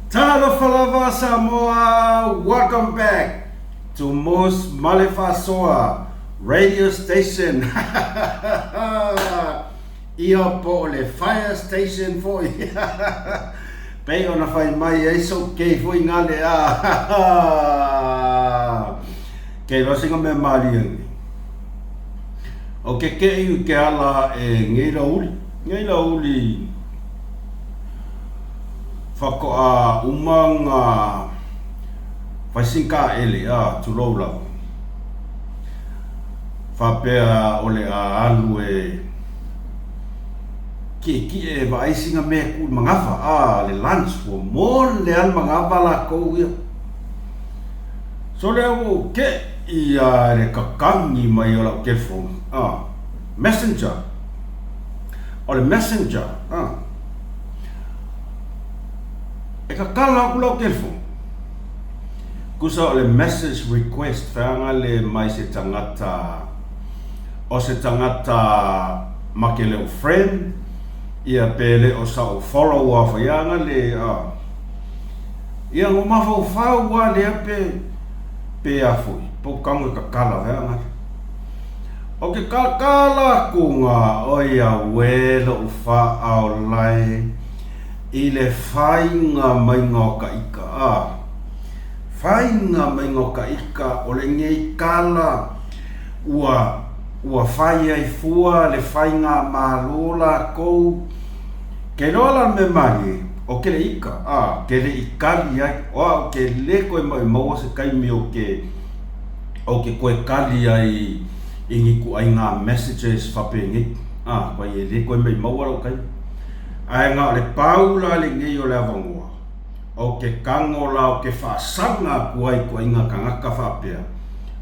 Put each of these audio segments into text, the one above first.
Talofa Samoa, welcome back to MUSS Ma Le FA'ASOA radio station. Ia po le fire station foi. Pei ona fai mai ai so ke foi ngale a. Ke lo singa me mali. O ke u ke ala e ngeila uli. Whako a umanga whaisinka ele a tuloula. Whapea ole a alu e ki e waisinga mea ku mangafa a le lunch o mon le al mangafa la kou ia. So le au ke ia le kakangi mai ola ke phone messenger. Ole messenger e ka kala ku lau telefon. Kusa o le message request whaanga le mai se tangata o se tangata make leo friend ia pele o sa o follower whaianga le ia ngo mawhau whau wa le pe a fui po kango ka kala whaanga o ke kala kunga o ia welo u wha au lai i le whainga mai ngā ka ika whainga mai ngā ka ika o le ngei kala ua whai ai fua le whainga mālola kou ke rola me mari o ke le ika ke le ikali ai o ke le koe mai maua se kaimi o ke koe kali ai ingi ku ai ngā messages whapengi koe e le koe mai maua o kai ai ngā le paula le ngei o le avangua o ke kangola o ke whaasanga kuai kua inga Kagaka whapea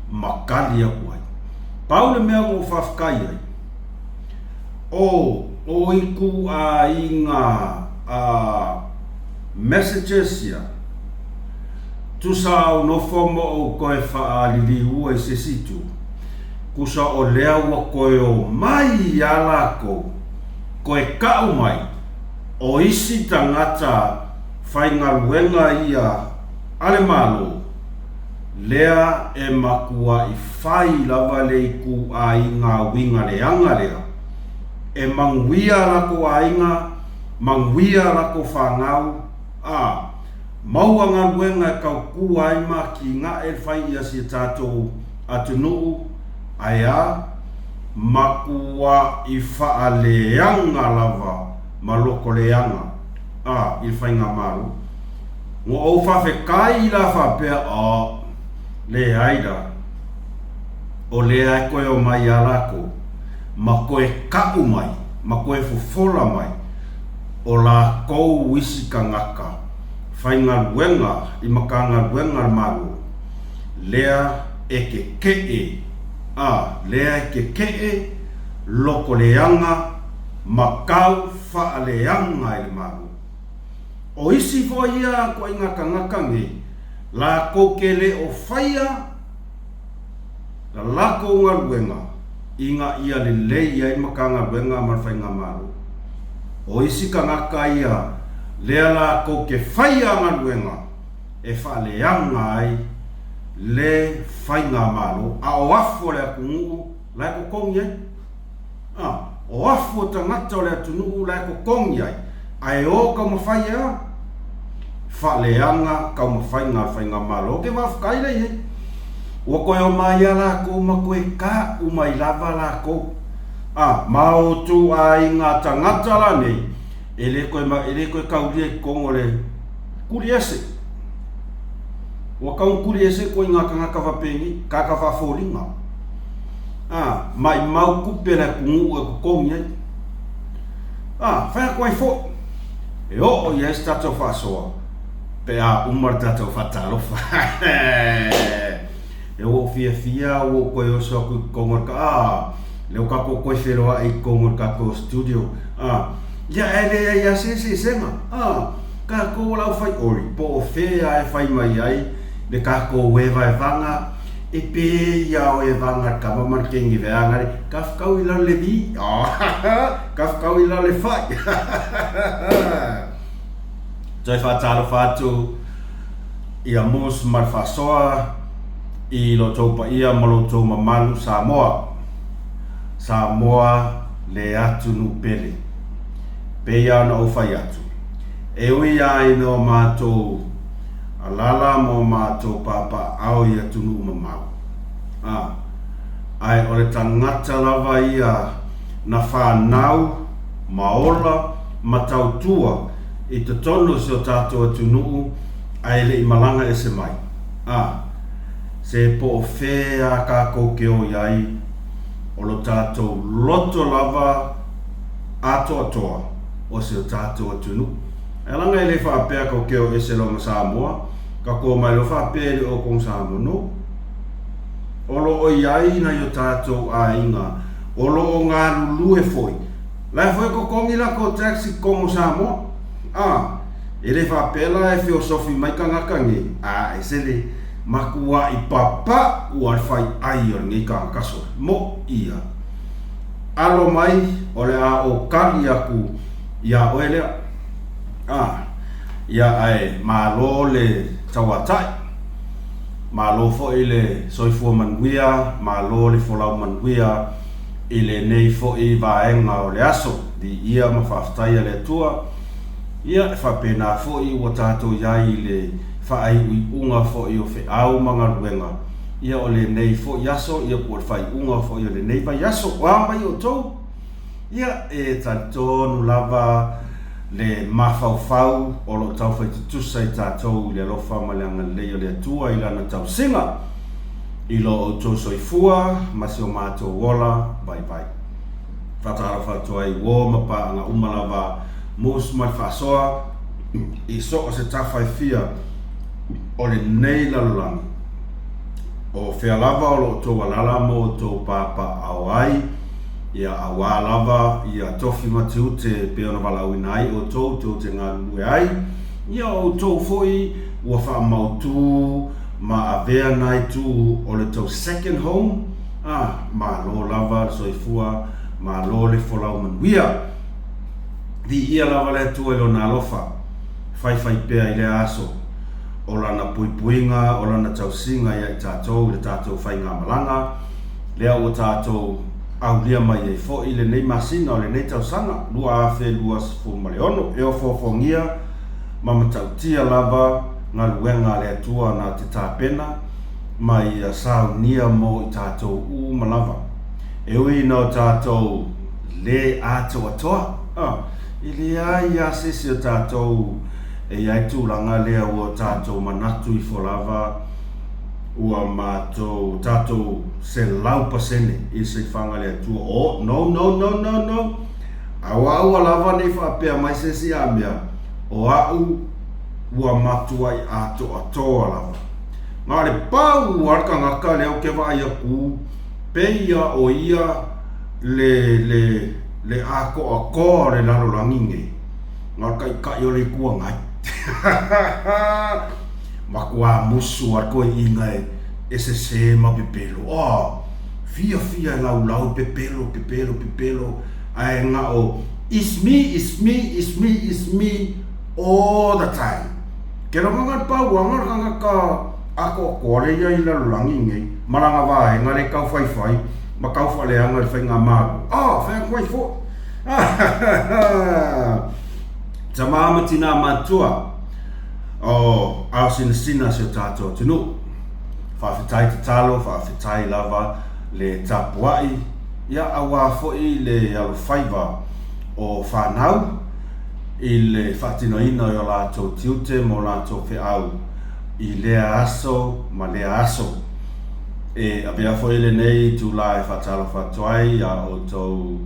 makali a kuai paula mea ngō whafkai ai o iku a inga messages ia tusa au no fomo o koe whaalili ua i se situ kusa o lea ua koe o mai ala koe kau mai o isi tangata whaingaruenga ia ale malo lea e makua i whai lava le iku a inga winga le anga lea e manguia lako a inga manguia lako whangau maua ngaruenga e kau kua ima ki ngā e whai ia si tātou atunuu aia makua i whaaleanga lava maloko leanga i whainga maru ngō au whawhekai la whapea le aida o le ai koe o mai alako ma koe kau mai ma koe fufola mai o la kou isi Kagaka whainga ruenga i makanga ruenga maru lea e ke kee lea e ke kee loko leanga makau whaaleanga i maru. O isi fo ia ko inga Kagaka ngi la ko kele o whaia la lako ngā ruenga inga ia le leia i makanga ruenga man whainga maru. O isi Kagaka ia lea la ko ke whaia ngā ruenga e whaaleanga ai le whainga maru a o afo le akungu la ko kongi o afo tangata o le atunuu lai ko kongi ai o ka mawhai whaaleanga ka mawhai ngā whainga malo ke wafkai lei ua koe o mai ala ko ma koe ka umai lava la ko mao tu a inga tangata la nei ele koe kaulia i kongo le kuriese ua kaun kuriese ko inga Kagaka wapengi kaka whaforinga mai mau kupe na kungu e kukongi ai whai koe fo e o yes tato whasoa pe umar tato whatalofa e o fia o koe o soa kui kongor ka leo kako koe wheroa i kongor kako studio ia ele ia se senga kako lau whai ori po o whea e whai mai ai le kako wewa e vanga e pe ia o e vanga ka mamar kengi veangare kafkau ila le vi kafkau ila le whai Toi whātalo whātu ia MUSS Ma Le Fa'asoa I lo tau pa ia ma lo tau mamalu Samoa le atu nu pele. Peia na ufai atu. E ui ai no mātou alala mo mātou papa au ia tunu mamau. Ai o le tangata lava ia na whanau, maola, matautua I te tonu se o tātou atunu ai le I malanga e se mai. Se po o whea kako ke o iai o lo tātou loto lava atoa o se o tātou atunu. E langa I le whaapea ko ke o ese longa Samoa, ka ko mai lo whaapea le o kong Samoa no. O lo o iai na i o tātou a inga, o lo o ngā lulu e foi. Lai foi ko kongi la ko taxi kongo Samoa. E le whaapea la e filosofi mai Kagaka nge, e sele makua I papa ua whai ai o ngi Kagaka mo ia. Alo mai o le a o kari aku ia o elea. Ia ai malo le tawatai. Malo fo I le soifua manuia, malo le folau manuia I le nei fo I vaenga o le aso di ia ma whaftai le tua. Ia whapena fo I ua tātou iai le whaai ui unga fo I o wheau mga ruenga. Ia o le nei fo I aso, ia kua whai unga fo I o le nei vai aso. Wāmai o tau. Ia e tātonu lava le mawhauwhau o lo tau whai tutusa I tātou le alofa ma le anga leo le atua I lana tau singa. I lo o tau soifua, masi o mātou wola, bye bye. Whatara whatua I wō mapa anga umalava MUSS Ma Le Fa'asoa I so o se tawhai fia o le nei lalulangi. O whea lava o lo tau walala mo o tau papa au ai. Ia awa lava, ia tofi matiu te peona wala uinai o tau te ngā lue ai. Ia o tau foi ua wha mautu ma avea nai tu o le tau second home. Ma lo lava soifua, ma lo le folau manuia. Di ia lava le tua I lo nā lofa. Whai pea I le aso. O lana puipuinga, o lana tausinga ia I tātou, le tātou whai ngā malanga. Lea o tātou au lia mai e fo I le nei masina o le nei tausanga. Lua awhe lua sifo maleono. E o fofongia, mamatautia lava, ngā luenga le atua na te tāpena. Mai a saunia mo I tātou u malava. E ui no tātou le ato atoa. I le ai a sesi o tātou e ai tūranga lea o tātou manatu I folava ua mātou tātou se lau pasene I se whanga lea tua. No. Awa lava nei whapea mai sesi a mea o au ua matua I ato atoa lava. Ngā le pau arka ngaka leo ke vai a ku peia o ia le ako le lalo langinge. Ngā kai o le kua ngai. Makua musu ar koe inga e se ma pepelo. Fia lau pepelo. Ai ngā o it's me all the time. Kero mga pau angar kanga ka ako kore ia I lalo langinge. Maranga vae ngā le kau whai. Ma kau whale anga I whai ngā maru. Whai koe fo. Ta mama tina matua. Au sina se o tātou tunu. Whawhitai te talo, whawhitai lava le tapuai. Ia awa foi le alwhaiva o whanau. I le whatinoina o lātou tiute mo lātou whiau. I lea aso, ma lea aso. E apea foi le nei tu la e whatalo whatuai a o tau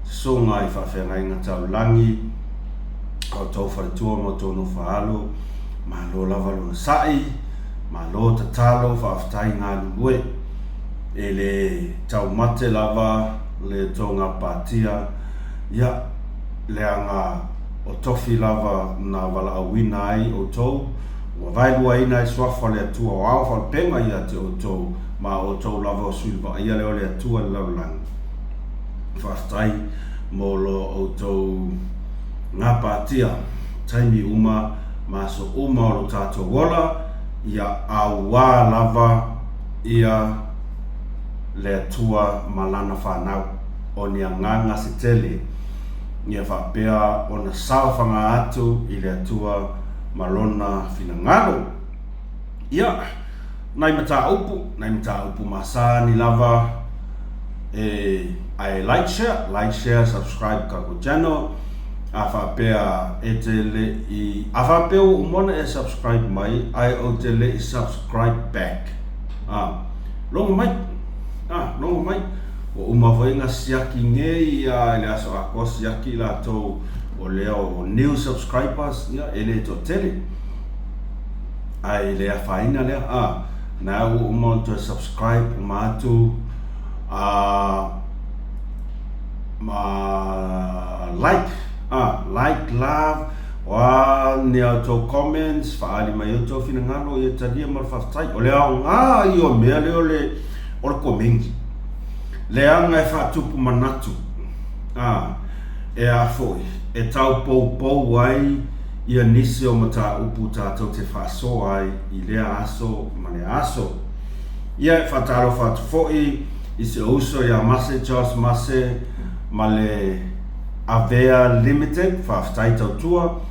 sunga I whawhenga inga tau langi. O tau wharetua mo tō no whaalo. Ma lo lava lo sai, ma lo tatalo whawhitai ngā lulue. E le tau mate lava, le tonga patia. Ia, le anga o tofi lava na wala awina ai o tau. Ua vailua ina I swafa le atua o au whalpenga ia te o tau. Ma o tau lava o suiva ia leo le atua le laulangi. Whawhitai mo lo o tau ngā patia. Taimi uma ma so uma o tātou wola ia aua lava ia le atua malana whanau o ni nganga se tele ia whapea o na sawhanga atu i le atua malona finangalo ia nai mata upu masani lava ai like share subscribe ka ko channel a whapea e tele i a whapea o mona e subscribe mai ai o tele i subscribe back longo mai o umawhainga siaki ngei a le aso ako siaki la tau o leo o new subscribers ia ele to tele ai le a whaina lea na o umon to subscribe umatu like love wa ni auto comments faali mai auto fina ngalo e tadia mar faftai o le nga io me le o le comengi le anga e fatupu manatu e a foi e tau pou wai ia nisi o mata upu tātou te whasoa ai i lea aso mane aso ia whataro whatu foi i se uso ia MUSS ma le Avea Limited whaftai tau tua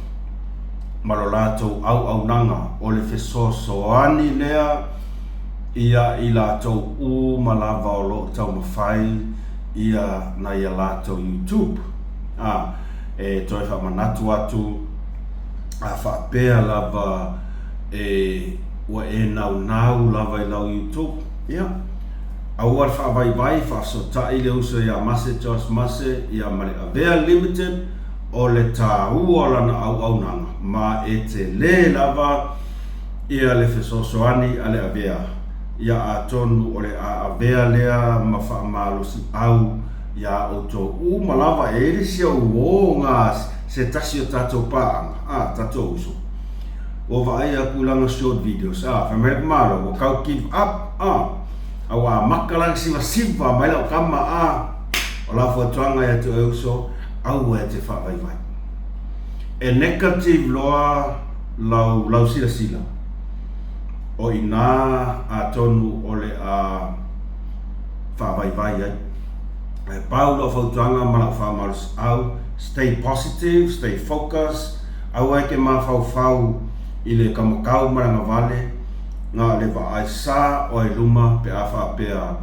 ma lo lātou au nanga o le fesosoani lea ia i lātou ma lava o lo tau mawhai ia na ia lātou YouTube e toi whamanatu atu a whapea lava ua e nau lava i lau YouTube ia awar whaavai whaasotai le uso ia MUSS ia ma le Avea Limited o le tāua lana au nanga ma e te le lava ia le fesosoani a le Avea ia a tonu o le Avea lea ma whaamalosi au ia o tō ma lava e le sia uo ngā se tasi o tātou pāanga tātou uso o vai a kulanga short videos whamerak malo o kau give up awa makalang siwa mai lau kama o la fuatuanga ia tu euso au e te whaavai e negative loa lau sila o ina a tonu o le whaavai ai e pau lo fuatuanga ma lau whaamaros au stay positive, stay focused au e ke ma whau i le kamakau maranga vale ngā le ai sa o e luma pe a whapea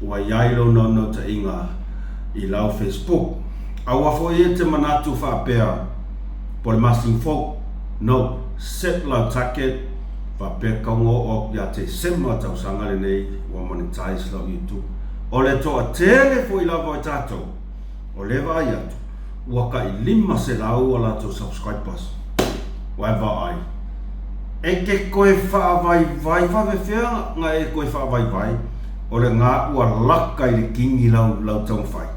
ua iailo no ta inga i lau Facebook. Aua fo i te manatu whapea po le masing folk no set lau target whapea kaungo o ia te sema tau sanga le nei ua monetize lau YouTube. O le toa tele fo i lau i tātou o le vai atu ua ka i 5 se lau o la tau subscribers wa vai e ke koe whaavai whawewhea ngā e koe whaavai o le ngā ua laka i le kingi lau tau whai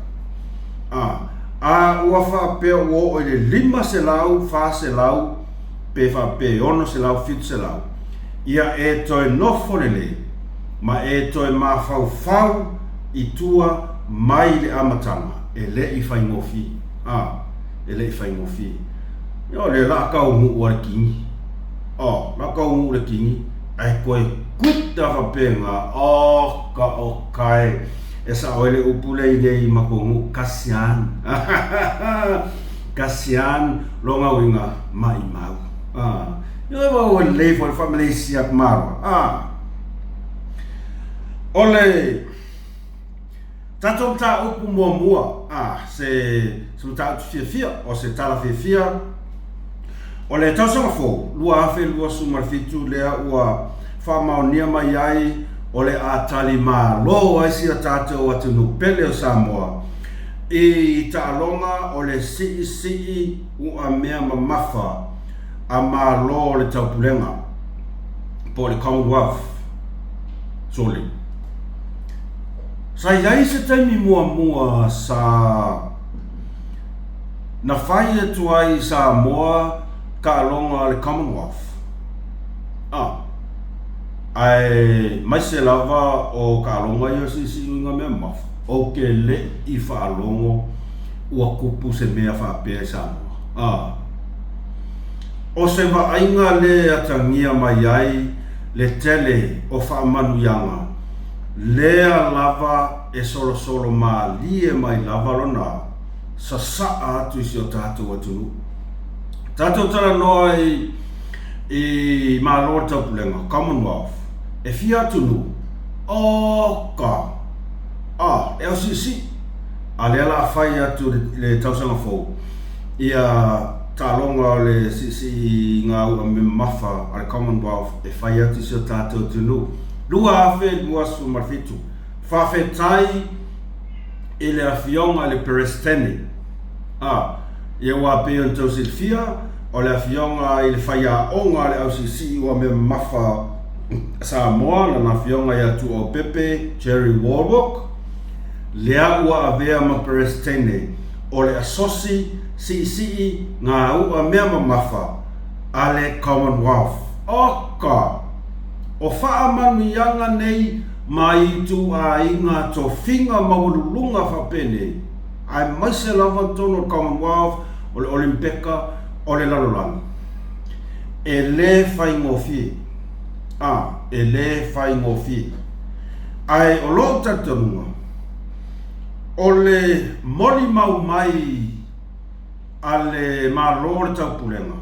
ua whapea ua o le 5 se lau, 4 se lau pe whapea 1 se lau, 5 se lau ia e toi nofo le ma e toi ma whau i tua mai le amatanga e le i whaingofi e le i whaingofi ia le laka o ua le kingi la kau ngu le kingi ai koe kuita whapenga ka o kai e sa oele upule i nei mako ngu kasian longa winga mai mau yo wa le for family siak marwa ole tatom ta upu mua se ta fia o se tala fia o le tausanga fō, lua awhi lua sumarfitu lea ua whamaonia mai ai o le atali mā lo ai sia tātou atu nupele o Samoa i tālonga o le sii ua mea mamafa a mā lo o le taupulenga po le Commonwealth soli sa iai se taimi mua sa na whai atu ai Samoa ka alonga le Commonwealth ai mai se lava o ka alonga yo si unga me maf o ke le i fa alongo ua kupu se mea fa pe Samoa o se vaainga le atangia mai ai le tele o whaamanuianga. Lea lava e solo solo lie mai lava lona sa saa atu isi o tātou atunu. Tātou tala noa i mālora taupulenga, Commonwealth, e fia atunu, oka, e au si, a le ala whai atu le tausanga fōu, ia tālonga o le si ngā ua me mafa a le Commonwealth e whai atu isi o tātou atunu. Lua awhe muasu marfitu, whawhetai i le awhionga le perestene. Ia wā peo în tau silfia, o le awhionga i le whaia onga le au sisi ua me mafa Samoa, na awhionga i atu o Pepe, Jerry Warlock, lea ua avea ma perestene, o le asosi si ngā ua mea ma mafa a le Commonwealth. Oka! O whaamanuianga nei mai tu a inga to whinga mawalulunga whapene. Ai maise lava tono Commonwealth, o le Olimpeka, o le Lalolanga. E le whaingofi. E le whaingofi. Ai o lo tatanunga. O le moli mau mai a le mālore taupulenga.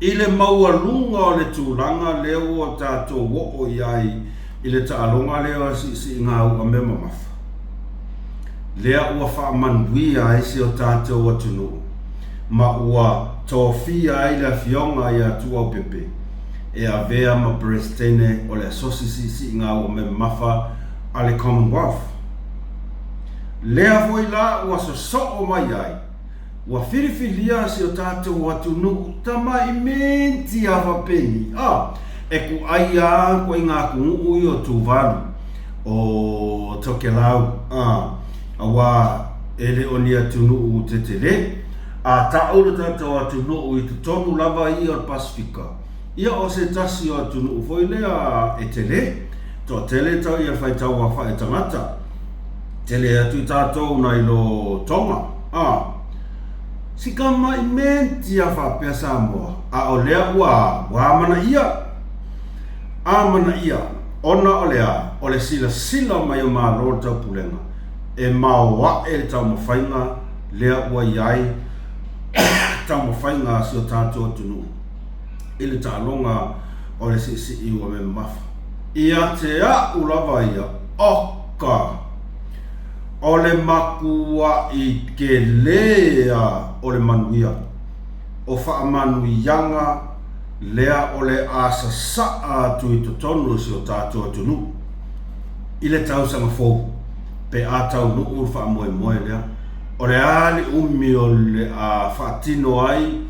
I le maualunga o le tūlanga leo o tātou wo o iai i le tālonga leo si ngā ua me mamafa. Lea ua whaamanuia ai si o tātou atunu. Ma ua tōwhia ai le whionga i atu au pepe. E a vea ma perestene o le asosisi si ngā ua me mamafa a le Commonwealth. Lea foi la ua so o mai ai. Ua whiriwhiria si o tātou atunu tama i menti a whapeni. E ku ai a koe ngā kungu i o tūwaru o Tokelau. Awa ele oni atunu u te tere. A taura tātou atunu u i tonu lava i o Pasifika. Ia o se tasi o atunu u foi lea e tele. Tō tele tau i a whaitau a whae tangata. Tele atu tātou na ilo tonga. Sika mai menti a whapea Samoa. A o lea ua mana ia. Mana ia. Ona o lea. O le sila mai o mālora taupulenga. E maua e tau mawhainga. Lea ua iai. Tau mawhainga si o tātou atunu. I le tālonga o le si ua me mafa. Ia te a ulawa ia. Oka. O le makua i ke lea o le manuia. O whaamanuianga lea o le asasaa tu i totonu si o tātou atunu. I le tausanga fōu. Pe a tau nuu whaamoe lea. O le ali umi o le a whaatino ai.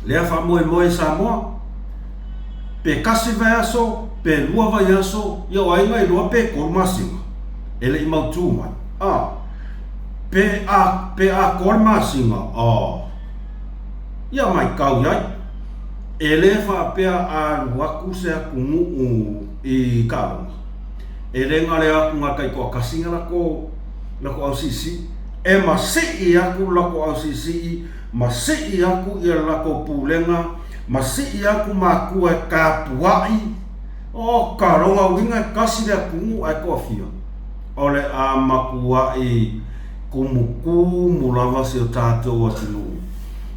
Lea whaamoe Samoa. Pe kasi vai aso, pe lua vai aso, iau ainga i lua pe kormasinga. Ele i mautu mai. Pe a kormasinga. Ia mai kau iai. Ele whaapea a luaku se aku nguu i kāronga. Ele ngare aku ngā kai koa kasinga lako au sisi. E masii aku lako au sisi. Masii aku i lako pulenga. Masii aku makua e kāpuai. Kāronga winga e kasi le aku nguu ai koa fia. Ole a makua i kumuku lava si o tātou atunu.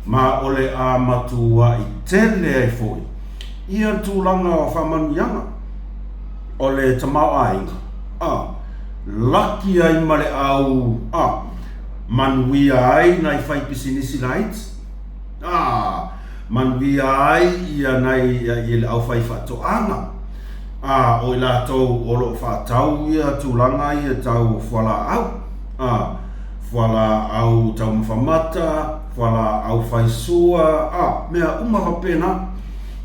Ma ole a matua i tele ai foi. Ia tūlanga o whamanuianga. Ole tamau ainga. Laki ai mare au. Manuia ai nai whai pisinisi lait. Manuia ai ia nai i le au whai whatoanga. O i lātou olo whātau ia tūlanga ia tau whala au. Whala au tau mawhamata, whala au whaisua, mea umawhapena.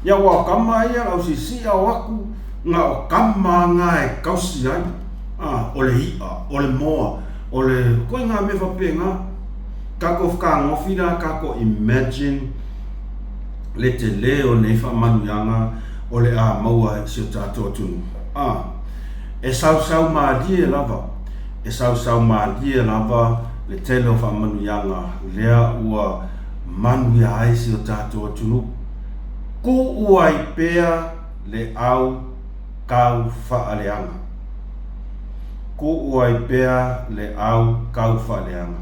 Ia wā kama ia au sisi au aku, ngā o kama ngā e kausi ai. Ole hia, ole moa, ole koe ngā me whapenga. Kako whakangofina, kako imagine, le te leo nei whamanuianga, ole a maua si o tātou atunu. E sau maalie lava. E sau maalie lava le tele o whamanuianga. Lea ua manu ia aisi o tātou atunu. Ku uai pea le au kau whaaleanga. Ku uai pea le au kau whaaleanga.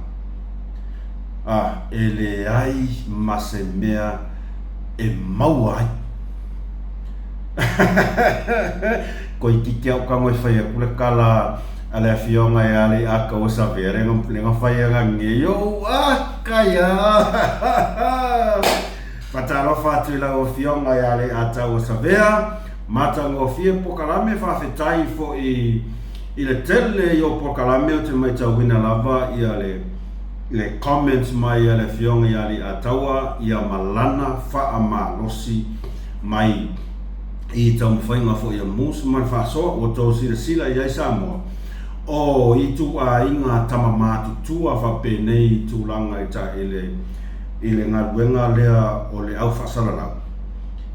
E le ai mase mea e mau ai. Koi kiki au kangoi whaia kule kala ale a fionga e ale aka o sa vere nga whaia ngange yo kaya patalo fatu la o fionga e ale ata o sa vere mata ngo fie pokalame whawhetai fo i le tele yo pokalame o te mai tau wina lava i le comments mai ale fionga i ale ataua i a malana wha malosi mai i tau mwhainga fo i a MUSS Ma Le Fa'asoa o tau sila i ai Samoa o i tu a inga tamamatu tua whapenei i tu langa i ta ile ngā ruenga lea o le au whasalalau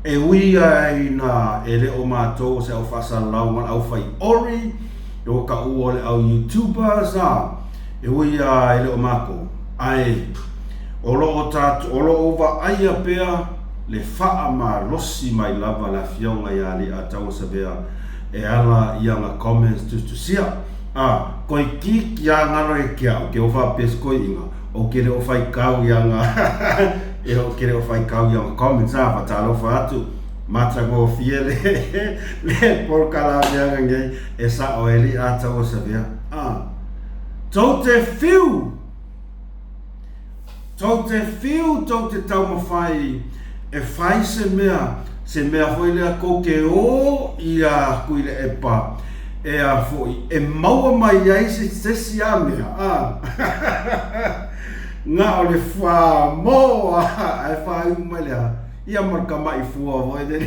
e uia i na e le o mātou se au whasalalau man au whai ori e o ka ua le au YouTubers e uia i le o mātou ai o lo ova aia pea le wha malosi mai lava la fionga i ali a tau sa vea e ala i anga comments tu sia koi ki ia ngaro e kia o ke o wha peskoi inga o ke le o whai kau i anga e o ke le o whai kau i anga comments patalo wha atu mata go fie le porkala mianga ngei e sa o eli a tau sa vea tau te fiu tau te tau mawhai e fai se mea foi lea koke o i a kuile e pa e a foi e maua mai ai se si a mea nga o le wha moa e whai umai lea i a marka mai fua voi de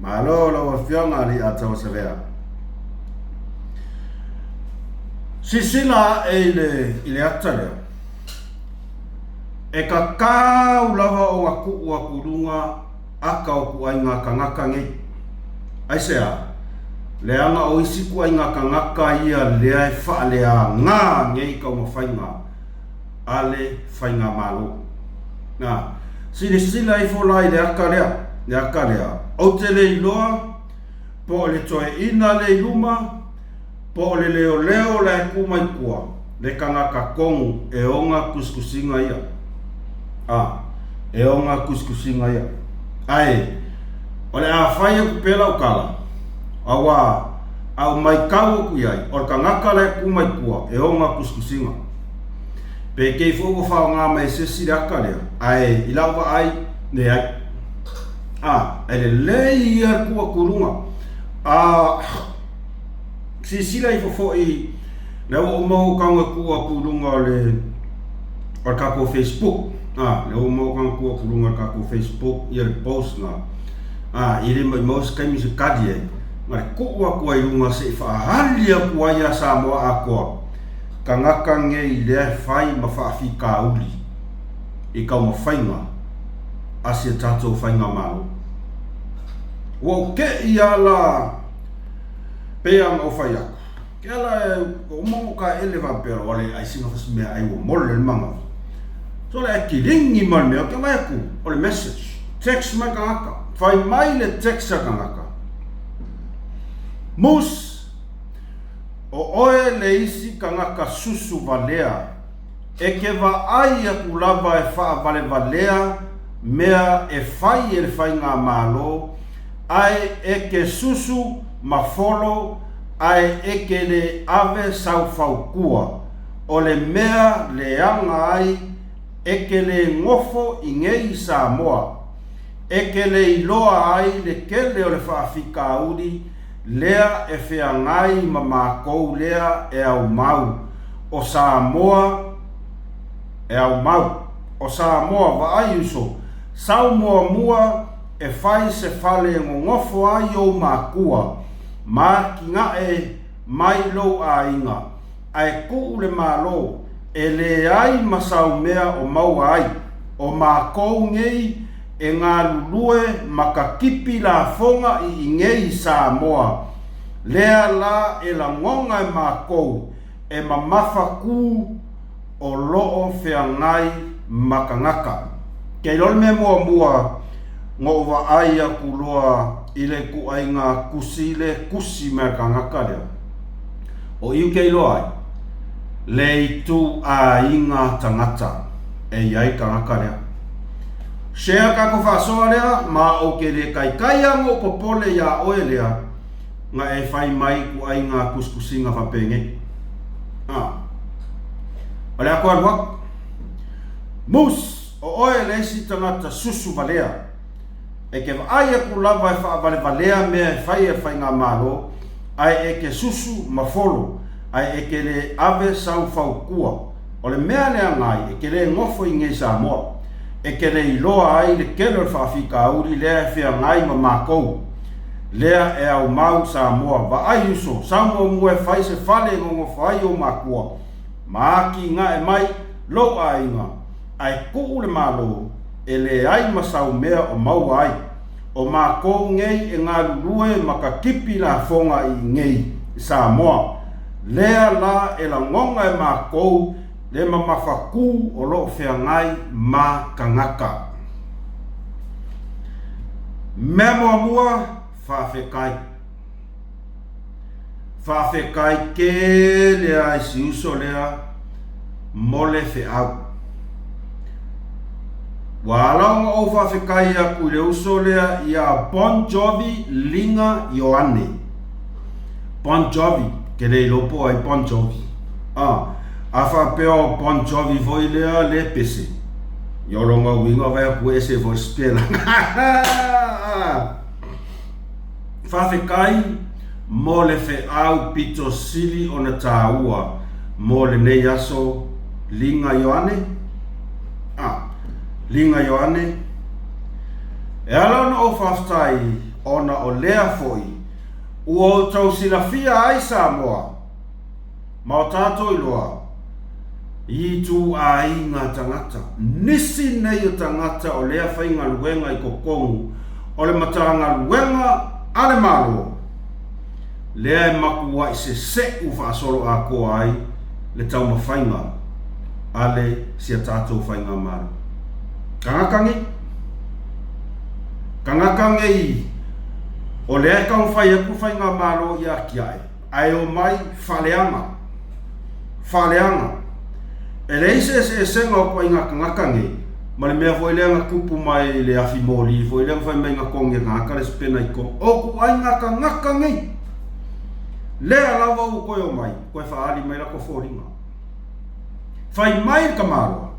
malolo o fionga li a tau se vea sisila e le ata lea e ka kau lava o aku ua kurunga aka o ku ai ngā kangaka ngei. Aisea, le anga o isi ku ai ngā kangaka ia lea e wha lea ngā ngei ka uma whainga ale whainga malo. Nā, sila i wholai le aka lea. O te le iloa, po le toe ina le iluma, po le leo le kumai kua, le kangaka kongu e onga kuskusinga ia. E o ngā kuskusinga ia. Ai, o le a whaia ku pēla o kala. Au mai kau ku iai, o ka ngaka le kumai kua, e o ngā kuskusinga. Pe kei whoko whao ngā mai sesi le aka lea. Ai, i lauwa ai, ne ai. E le lei ia kua kurunga. Sila i fofo i, le o mau kanga kua kurunga o kako Facebook. Le o mau kanga kua kurunga kako Facebook i le post nga. I le mai maus kai misi kadi e. Ngare kua kua i runga se i whaahalia kua ia Samoa a kua. Ka ngaka nge i lea whai ma whaafi ka uli. I kau ma whainga. Asia tātou whainga mao. Wau ke i ala pea ma o whai aku. Ke ala o mau ka elewa pera wale ai singa whasi mea ai o mole le manga. So le ki ringi man mea ke mai aku o le message. Text mai ka ngaka. Whai mai le text ka ngaka. MUSS o oe le isi ka ngaka susu valea. E ke wa ai aku lava e wha vale valea mea e whai e le whai ngā malo. Ai e ke susu ma follow. Ai e ke le ave sau faukua. O le mea le anga ai e ke le ngofo i ngei Samoa. E ke le iloa ai le kele o le whaafika uri. Lea e whea ngai ma mākou lea e au mau. O Samoa e au mau. O Samoa wa ai uso. Sau mua e whai se whale ngofo ai o mākua. Mā ki ngā e mai lo a inga. Ai ku le malo e le ai masau mea o mau ai. O mākou ngei e ngā lulue makakipi la fonga i ngei Samoa. Lea la e la ngonga e mākou e mamafa ku o loo whea ngai makangaka. Kei lol me mua ngo wa aia kuloa ile ku ainga kusile kusi me kangaka lea. O iu kei loa ai, le tu a inga tangata e iai kangaka lea. Shea kako whaasoa lea, ma o ke le kai ango popole ya oe lea, nga e whai mai ku ainga kuskusinga whapenge. O lea koa ruak, MUSS o oe leisi tangata susu valea, e ke aia ku lava e whaavale valea mea e whai ngā malo, ai e ke susu mafolo, ai e ke le ave sau whaukua, o le mea lea ngai, e ke le ngofo i ngei Samoa, e ke le iloa ai le kelo le whaafika auri lea e whia ngai ma mākou, lea e au mau Samoa, wa ai uso, Samoa mua e whai se whale ngongo whai o mākua, maaki ngā e mai, lo a inga, ai kuu le malo, e le ai masau mea o mau ai, o mākou ngei e ngā lulue maka kipi la fonga i ngei Samoa, lea la e la ngonga e mākou, le mamafaku o lo whea ngai ma kangaka. Mea mua whawhekai. Whawhekai ke lea i si uso lea mole wheau. Walaunga o whawhekai aku le uso lea ia Bon Jovi linga Ioane. Bon Jovi, ke le lopo ai Bon Jovi. A whapeo Bon Jovi voi lea le pese. Iolonga winga vai aku ese voi spela. Whawhekai mo le wheau pito sili o na tāua mo le nei aso linga Ioane. Linga Ioane. E alona o whaftai ona o lea foi ua o tau silafia ai Samoa. Ma o tātou iloa. I tu a inga tangata. Nisi nei o tangata o lea whainga luenga i kokongu. O le matanga luenga ale malo. Lea e makua i se u whaasolo a koa ai le tau mawhainga. Ale sia tātou whainga malo. Kangakangi. Kangakangi o lea kau whai aku whainga malo i a kiae. Ai o mai whaleanga. Whaleanga. E leise se senga o kua inga kangakangi, ma le mea foi leanga kupu mai le afi mori, foi leanga fai mai ngā kongi ngaka le spena i ko. O kua inga kangakangi, lea lawa u koe o mai, koe whaari mai lako fōringa. Fai mai ka maroa.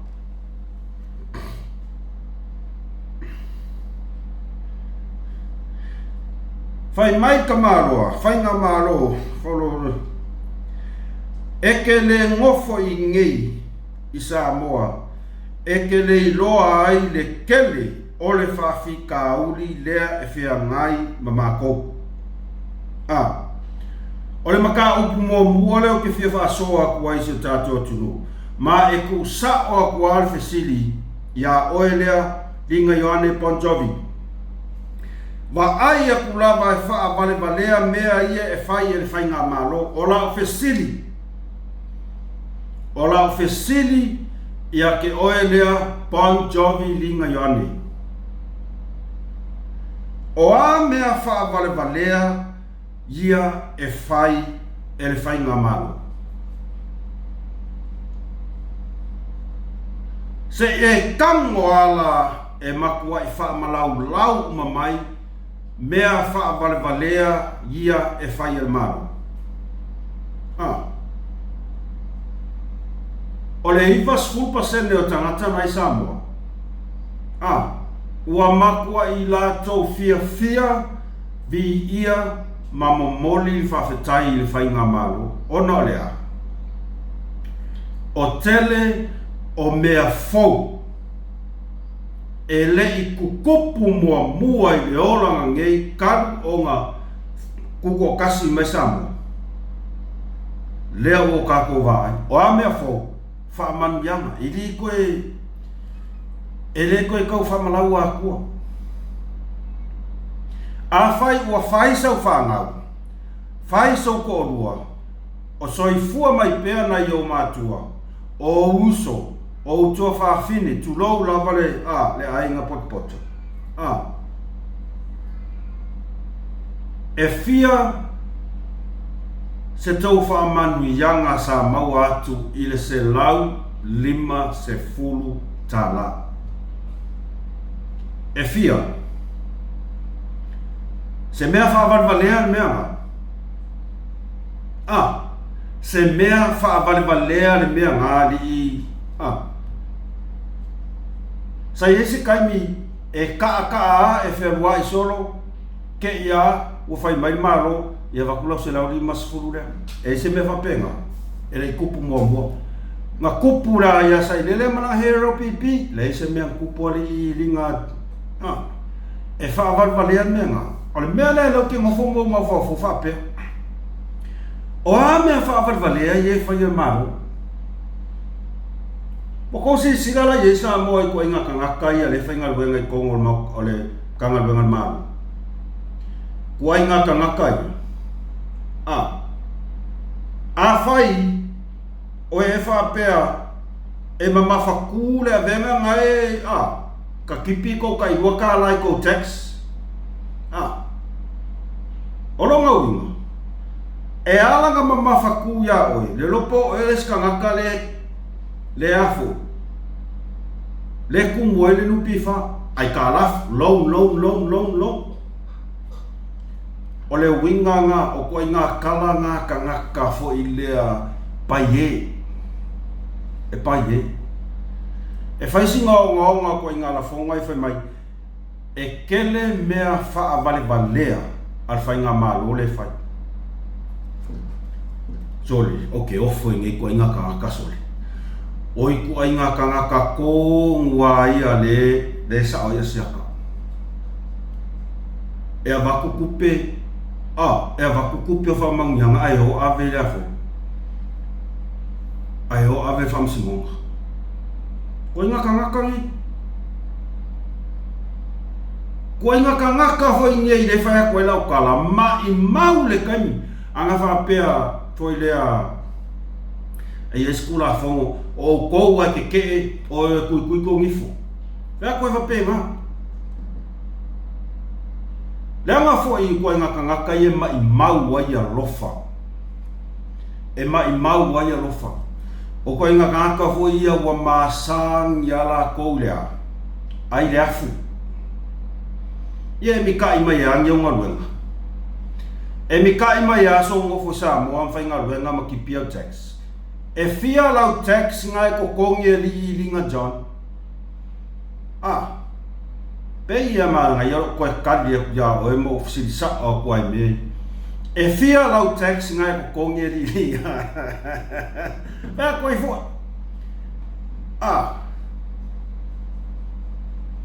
Fai mai ka maroa, fai ngā maro, eke le ngofo i ngei, i Samoa, e ke le iloa ai le kele o le whawhika auri lea e whia ngai ma mākou. O le maka upu mō mua leo ke whia whaasoa kua i se tātua tunu, ma e ku sa o kua alwhesili ia oe lea linga Ioane Bon Jovi. Wa ai a kulawa e wha vale valea mea ia e whai e le whainga malo, o la whesili. O la whesili ia ke oe lea Bon Jovi linga Ioane. O a mea wha vale valea ia e whai e le whainga malo. Se e kango ala e makua i wha malau lau mamai mea wha vale valea ia e whai e malo. O le iwa 10% o tangata mai Samoa. Ua makua i lātou fia vi ia ma momoli whawhetai i le whainga malo. Ona lea. O tele o mea fau. E le i kukupu mua i le oranga ngei karu o ngā kuko kasi mai Samoa. Lea o kako vai. O a mea fau. Whaamanu yanga, i li koe, e le koe kau whamalau a kua. A whai ua whai sau whangau, whai sau ko orua, o soifua mai pēa na i o mātua, o uso, o tua whaafini, tu lau lava le ainga potpoto. E fia se tau whaamanu ianga sa mau atu i le se lau 50 tala. E fia se mea whaavalvalea le mea se mea whaavalvalea le mea ngāli i sa yesi kaimi e Kagaka e wherua i solo ke ia ua whai mai malo ia wakulau se lau 50 lea e se mea whapenga e rei kupu mua ngā kupu la ia sa i lele mana hero pipi le se mea kupu ali i ringa e whaavalvalea le mea ngā o le mea le lau ke ngofo mo whafu whapea o a mea whaavalvalea i e whai malo Moko si sigala ye sa mo ai ko inga Kagaka ia le whainga luenga i kongo o le kanga luenga maru. Ko inga Kagaka ia. A whai o e whapea e mamawhaku le avenga ngai ka kipi ko ka iwa ka lai ko tax. Olonga uinga. E alanga mamawhaku ia oi. Le lopo e les Kagaka le afu le kumoi le nupifa ai kalaf long o le winga nga o ko inga kala nga Kagaka fo i lea paie e paie e faisi nga ko inga la fonga i fai mai e kele mea whaavalvalea al fai nga malo le fai soli ok ofo inga ko inga Kagaka soli oi ku ai ngā Kagaka ko ngua ia le sa o ia siaka e avaku kupe o whamangianga ai ho ave le afo ai ho ave whamsimonga ko ngā Kagaka ni ko ngā Kagaka hoi ngei le whaia koe lau kala ma i mau le kaimi anga whapea toi lea ai eskula fongo o kogu ai ke o kui ko ngifo la koe whapenga le anga fo i koe ngā Kagaka i ma i mau ai a lofa o koe ngā Kagaka fo i a wa masang i ala kou lea ai le afu ia e mi kai mai a ngia unga luenga e mi kai mai a so ngofo sa mo am whainga luenga ma ki pia tax e fia lau tax ngai ko kongi e li linga John pe ia ma ngai o koe kadi ya o e mo ofisiri sa o koe me e fia lau tax ngai ko kongi e li linga pe koe fua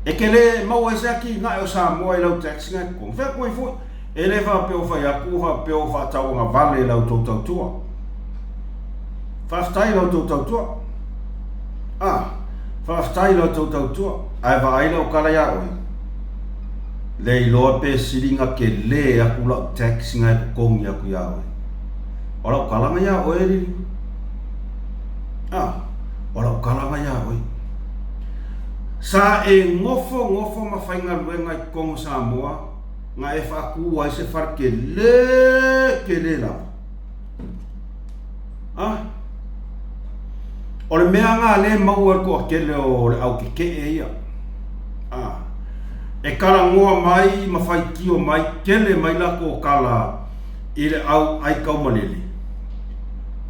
e ke le mau e saki ngai o sa mo e lau tax ngai ko pe koe fua e le wha peo whai aku wha peo wha tau ngā vale lau tau tua Whaftai lau tau tua. Whaftai lau tau tua. Ai wa aila o kala ia oi. Le iloa pe siringa ke le aku lau tax ngai kongi aku ia oi. O lau kalanga ia oi li. O lau kalanga ia oi. Sa e ngofo ma whainga luenga i kongo Samoa. Nga e whaku ai se whar ke le lau. O le mea ngā le mau ar ko akele o le au ke e ia. E kala ngoa mai, ma whai kio mai, kele mai lako o kala i le au ai kau manele.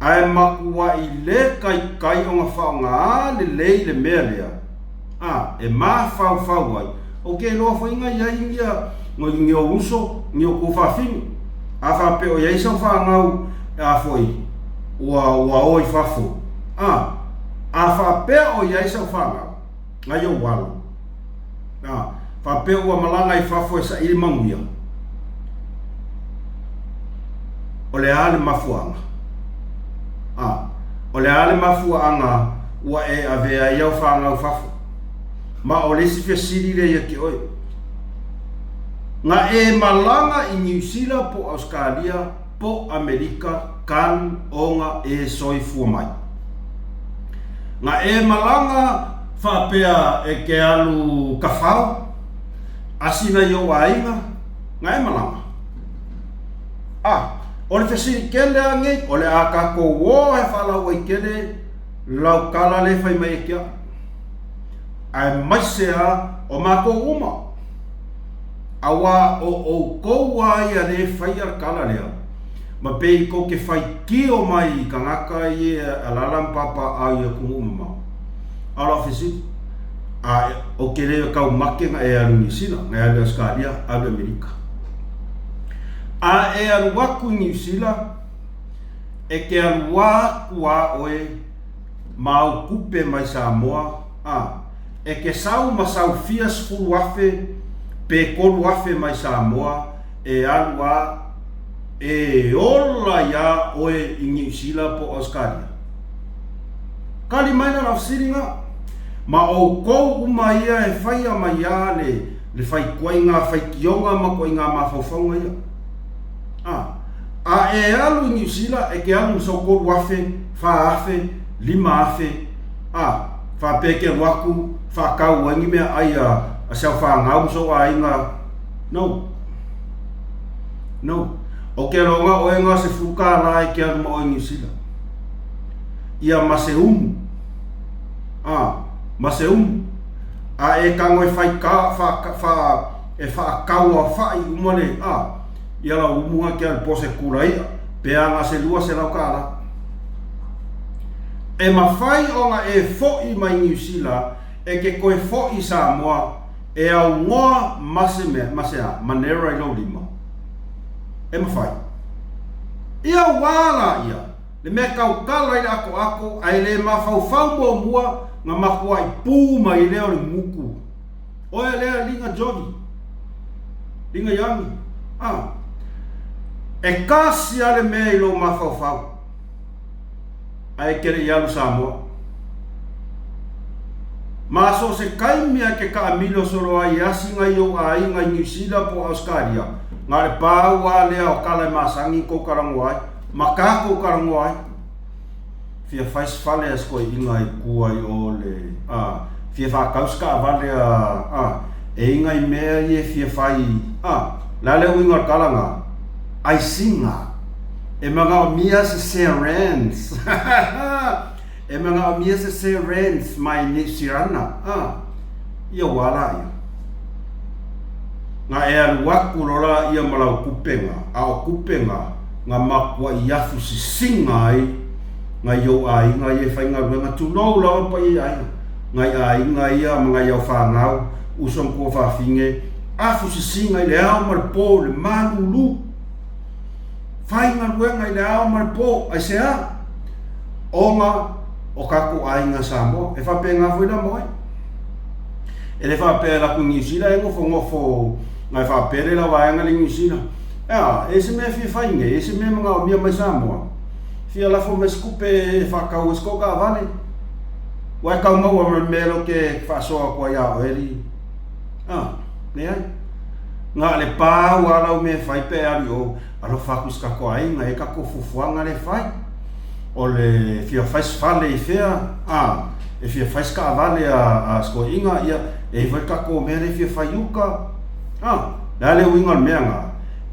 Ai makua i le kai o ngā whao ngā le lei le mea lea. E mā whau ai. O ke loa whainga ia ingia, ngoi ngio uso, ngio ko whawhinu. A whape o iei sau whangau, e a whoi, ua oi whafo. A whapea o iei sau whangau, ngai o walo. Whapea ua malanga i whafo e sa iri manguia. O le ale mafuanga. O le ale mafuanga ua e avea iau whangau whafo. Ma o lesi fia siri le ia ki oi. Nga e malanga i New Zealand po Australia, po Amerika, kan o nga e soifua mai. Nga e malanga whapea e ke alu kawhau, asina i o ainga, nga e malanga. O le whesiri kele angei, o le a kako wo e whalau ai kele, lau kala le whai mai e kia. Ai maisea o mako uma. Awa o koua ia le whai ar kala lea. Ma pei ko ke whai kio mai Kagaka i e alalam papa au ia kungu umama. Ala whesiri. O ke leo kau make nga e alu New Zealand, nga e alu Australia, alu Amerika. E alu waku New Zealand, e ke alu waku a oe mau kupe mai Samoa, e ke sau ma sau fias fulu afe, pe kolu afe mai Samoa, e alu a e ola ia oe i New Zealand po Australia. Kali mai na rafsiri nga, ma o kou uma ia e whaia mai ia le whai koinga, whai kionga ma koinga ma whauwhaunga ia. E alu i New Zealand e ke alu so kolu afe, wha afe, lima afe, wha peke waku, wha kau wangi mea ai a siau wha ngau so a inga. No. O ke ronga o enga se fuka la e ke alu ma o New Zealand. Ia mase umu. E kango e whai wha kaua whai umane, ia la umunga ke al pose kura ia, peanga se lua se lau kala. E ma whai onga e fo'i mai New Zealand, e ke koe fo'i Samoa, e au ngoa masea, manera i lau lima. E ma whai. Ia wala ia, le mea kau kala i ako, ai le ma whau mua, nga makua i pū mai leo le muku. Oe lea linga jogi. Linga yangi. E kasi ale mea i lo ma whau. Ai kere i alu Samoa. Ma so se kaimia ke ka amilo solo ai asinga i o a inga i New Zealand po Australia. Nga le pāu a lea o kala masangi ko karangu ai. Makako karangu ai. Fia fais fale as koe inga i kua i ole. Fia whakauska a vale e inga i mea i e fia fai. Lale o inga kalanga. Ai singa. E mga o mia se serens. E mga o mia se serens mai ni sirana. Ia wala ia. Nga e alu waku rola ia malau kupenga. Ao kupenga. Nga makua i afu si singa ai. Nga yo ai nga ye fai nga nga tu no la pa i ai nga ia mga yo fa ngau usom ko fa finge afu si singa le au mar po le manulu fai nga le au mar po ai sea onga o kaku ai nga Samoa e fa pe nga foi na moi e le fa pe la ku New Zealand e ngofo nga fa pe la wa nga le New Zealand ese me fi fai nga ese me mga o mia mai Samoa. Fia la fo me skupe whakau eskoka vale. Wai kau mau a melo ke whasoa kua ia o eri. Ne ai. Nga le pāu alau me whai pe ari o alo whakus kako ainga e kako fufuanga le whai. O le fia whais whale i fea. E fia whais ka vale a sko inga ia. E whai kako mere fia whai uka. Lale uinga mea nga.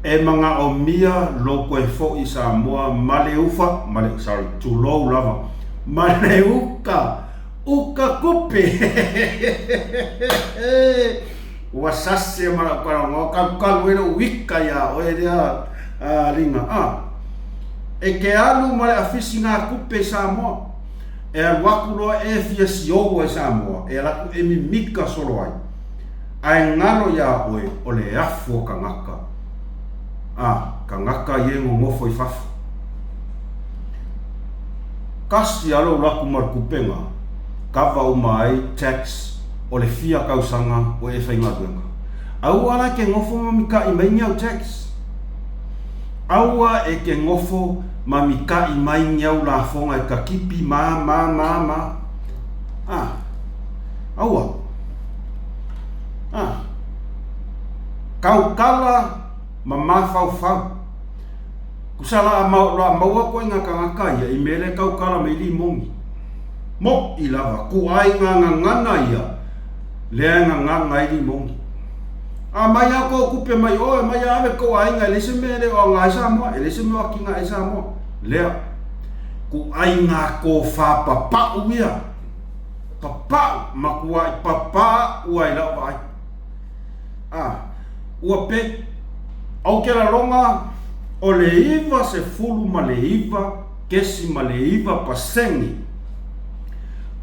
E mga o mia loko e fo i Samoa too low lava. Male uka kupe. Wasase mara para ngo kalu ero wika ya o ea ringa. E ke alu male afisi nga kupe Samoa. E wakulo e fia siogo e Samoa. E laku e mimika solo ai. Ai ngalo ya oe o le afu o Kagaka. Kagaka ye ngofo i fafu. Kasi alo laku markupenga. Kawa umai tax o le fia kausanga o e whainga duenga. Aua ke ngofo mamika i mainga o tax. Aua e ke ngofo mamika i mainga o la fonga e ka kipi ma. Aua. Kau kala ma fau. Kusala maua ko inga Kagaka ia i mele kau kala me li mongi. mo i lava ku ai ngana ia le nganga i mo a mai a ko kupe mai o mai ave ko ai nga le se me le o nga sa mo le se me o ki nga sa mo le ku ai nga ko fa papa uia papa makua papa uai la vai ua pe au ke la longa o le iva se fulu ma le iva kesi ma le iva pasengi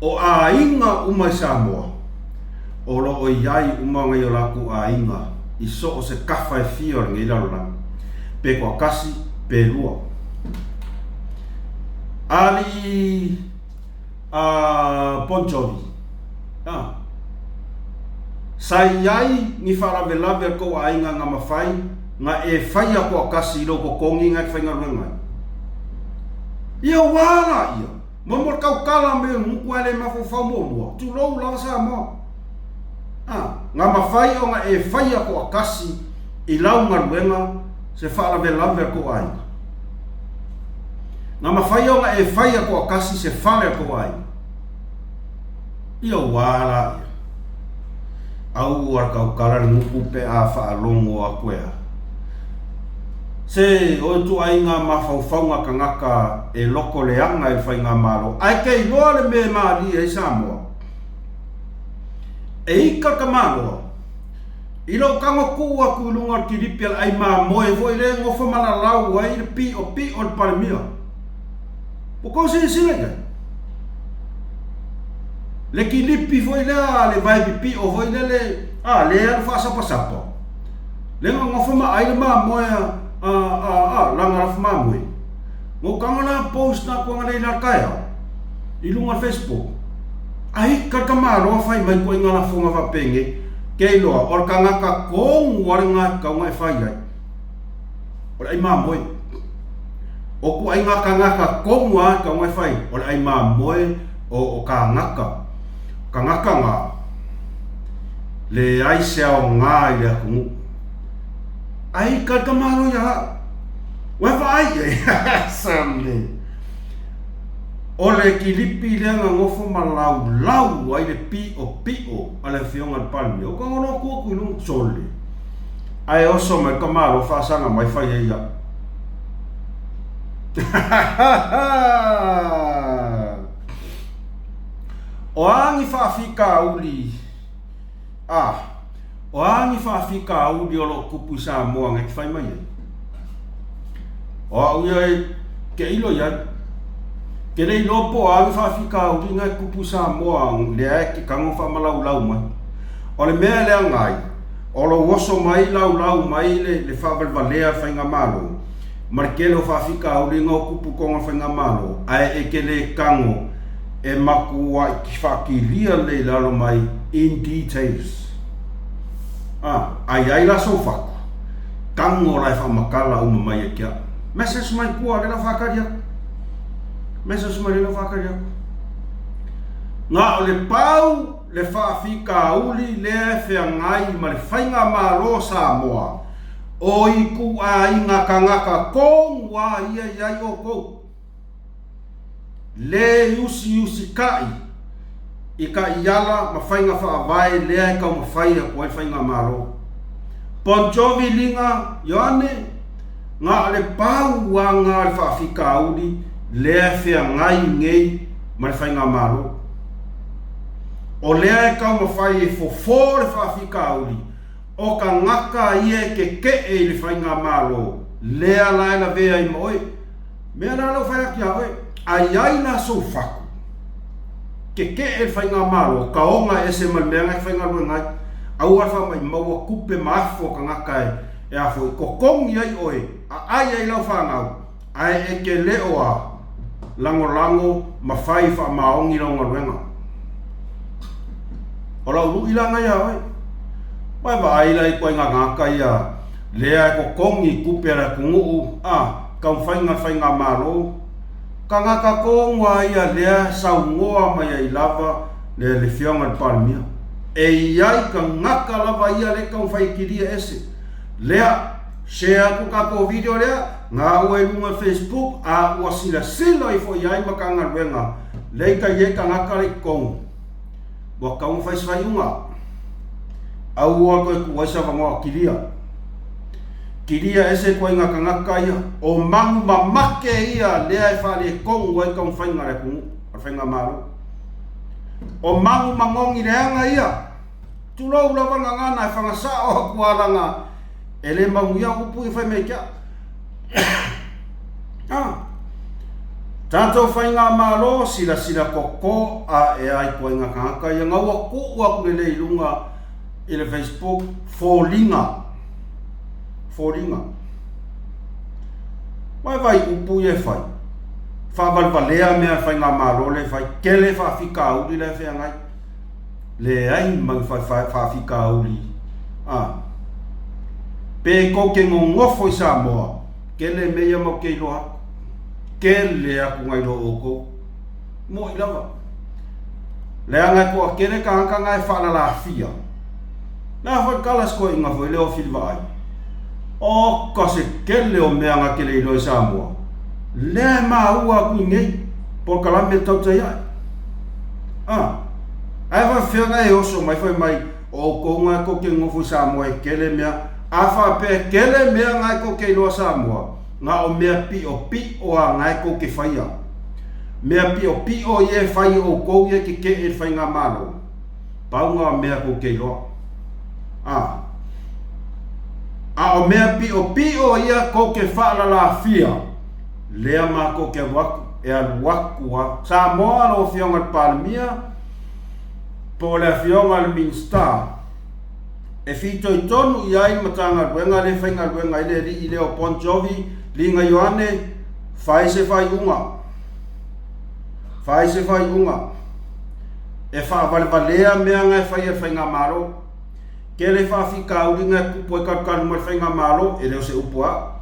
o a inga umai Samoa o lo o iai umanga i o laku a inga i so o se kafa e fio ngi la pe ko kasi pe lua ali Bon Jovi sai ai ni fara velave ko a inga nga mafai nga e fai ko kasi lo ko kongi nga fai nga runga ia wala ia mo kau kala me mu kwale ma fo mo tu lo la sa mo nga mafai o nga e fai ko kasi i lau nga runga se fara velave ko ai nga mafai o nga e fai ko kasi se fara ko ai ia wala au ar kau kala ngupu pe a fa longo a kwea se o tu ai nga mafau nga kangaka e loko le anga e fai nga malo ai kei loa le me mali e Samoa e ika ka malo i lo kango kua kulunga kiripia ai ma moe foi le ngofo malalau ai le pi o Palemia poko se silega le kilipi foi le vai pipi o foi le le fa sapa le ngofo ma ai le ma moe langa ma moe ngo kangana post na ko ngale la kaya ilunga Facebook ai kakamaro fai mai ko ngana fonga va penge ke lo or kanga ka kong warnga ka ngai fai ai or ai ma moe o ku ai nga kanga ka kong wa ka ngai fai or ai ma moe o kanga nga le ai se o nga ia ku ai kakamaro ya wa vai samle ole kilipi le ngofo malau ai le pi o ale fionga Palemia o kangono ku lu sole ai oso me kamaro fa sanga mai fai ia o angi fa fika uli o angi fa fika uli o lo kupu Samoa ngai fai mai o ia ke ilo ya ke rei lopo angi fa fika uli ngai kupu Samoa le ki kango fa malau mai o le mea le ngai o lo woso mai lau mai le fa valea fai nga malo markelo fa fika uli ngo kupu konga fai nga malo ai e ke le kango e maku wa ki whakiria le lalo mai in details ai la so whaku kango lai whamakala uma mai e kia message mai kua le la whakaria nga o le pau le whaafika uli le fea ngai ma le whainga malo Samoa o iku a inga kangaka kong wa ia iai o kou le yusi kai i ka iala ma whainga whaavai lea i kau ma whaia kua i whainga malo Bon Jovi linga yoane nga le pau wa nga le whaafika uli lea fea ngai ngei ma le whainga malo o lea i kau ma whai e fofo le whaafika uli o ka ngaka ia ke e le whainga malo lea laila vea i moe mea nalo whaia ki awe ai na so faku ke e whainga malo ka onga e se malmenga e whainga lua ngai au alfa mai maua kupe maafo ka ngakai e afo i kokongi ai oe ai lau whangau ai e ke leoa lango ma whai wha maongi launga luenga o lau lu ilanga ia oe mai wa ai lai koe ngakai ia lea e kokongi kupe ara kungu ka whainga malo kangaka kongwa ia lea saungoa mai ai lava le fionga Palemia e iai ka ngaka lava ia le kau whaikiria ese lea share ku kako video lea nga ue lunga Facebook a ua sila i fo iai makanga ruenga lei ka ye Kagaka le kong wa ka un fai unga au wa ko ku wasa va kiria ese ko inga Kagaka ia o mangu mamake ia le ai fa le kong wa ka un fai ngare ku fai ngamaru o mangu mangongi le anga ia tulau la vanga ngana fanga sa o kualanga ele mangu ia upu fai me kia tanto fai ngamalo sila koko a e ai ko inga Kagaka ia ngawa ku wa ku le ilunga ele Facebook folinga vai upu e fai fa valvalea me fai ngamalo le fai kele fa fika uli le fe ngai le ai mang fa fika uli pe ko ke ngofo sa mo kele me ya mo ke loa kele aku ngai lo oko mo ilava le anga ko kele Kagaka ngai fa la fia na fa kalas ko inga fo le o filva ai o ko se kele o me anga kele lo sa mo le ma ua ku nei por kalame tau tai ai va fia e oso mai foi mai o ko nga ko ke ngofu sa mo e kele mea afa pe kele mea nga ko ke lo sa mo nga o mea pi o nga ko ke faia mea pi o ye fai o ko ye ke e fai nga malo pa nga mea ko ke lo o mea pi o ia ko ke fa la fia lea ma ko ke waku e al waku sa mo lo fionga Palemia po le fionga al Minsta e fito i tonu i ai matanga ruenga le whainga ruenga i le ri i leo Bon Jovi linga Ioane fai se fai unga e wha valvalea mea ngai fai e whainga maro ke le wha fika uringa kupo e karkanu mai whainga maro e leo se upua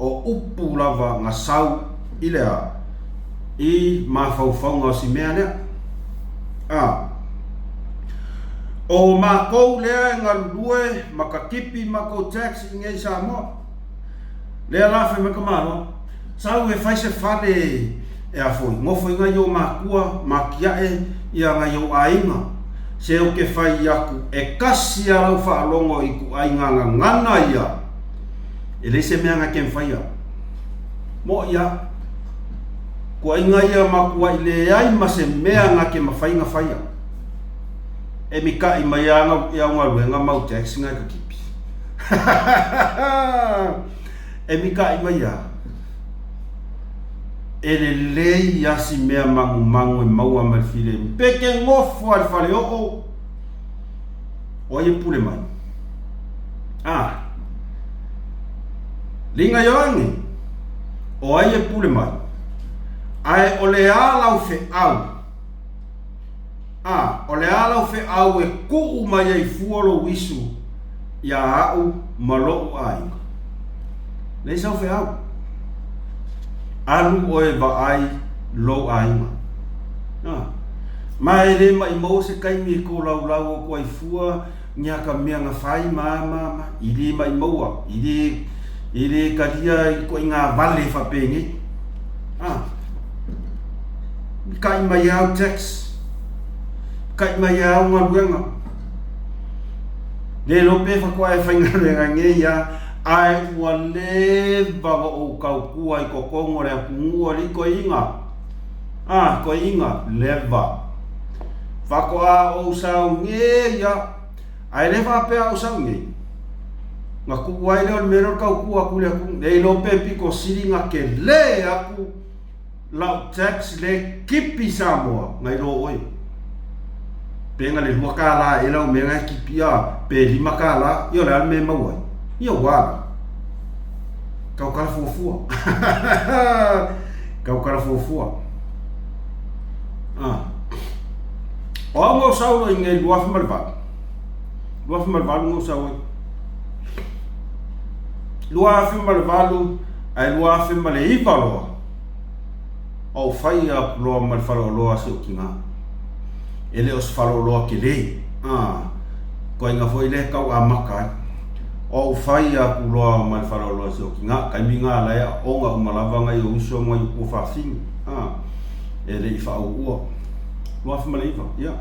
o upu lava nga sau i lea i mawhauwhaunga si mea lea o makou lea ngā lue makakipi makou tax ngei Samoa lea lawe me kamaro sau e whaise whale e a fwoi ngofo inga yo makua makiae ia nga yo ainga se o ke whai aku e kasi a lau whaalongo i ku ainga ngana ia e le se mea nga ken whaia mo ia ko inga ia makua i le ai ma se mea nga ke mawhainga whaia e mika i mai anga ia unga luenga mau tax ngai ka kipi e mika i mai e le lei asi mea mangu e maua mai file peke ngofo al fale o ye pule mai linga yoangi o ai e pule mai ai o le ala fe au o le ala fe au e ku mai ai fuolo wisu ya au malo ai le sa fe au alu o e va ai lo ai mai le mai mo se kai mi ko lau ko ai fua nya ka mea nga fai ma ili mai mo ili ka dia ko inga vale fa pengi kai mai au tax kai mai au ngaluenga le lo pe fa ko ai fa nga ngeia ai ua leva o kau kua i kokongo le apungua li ko inga ko inga leva whako a o sau ngeia ai leva pe a o sau ngeia nga kuwa i leo mero kau kua kule aku le lo pe piko siri nga ke le aku lau tax le kipi Samoa ngai lo oi penga le lua kala e lau menga kipi a pe lima kala yo le alme mawai ia wala kau kala fofua o ngo sau ngai lua malva ngo sau lua malvalu ai lua male ivalo o faia lo mal falo lo aso kinga ele os falo lo ke le ko inga foi le kau amaka o faia ku lo mal falo lo aso kinga kai minga la ya o nga malava nga yo uso mo ku fa fin ele fa o Lua whamalaiva, ia.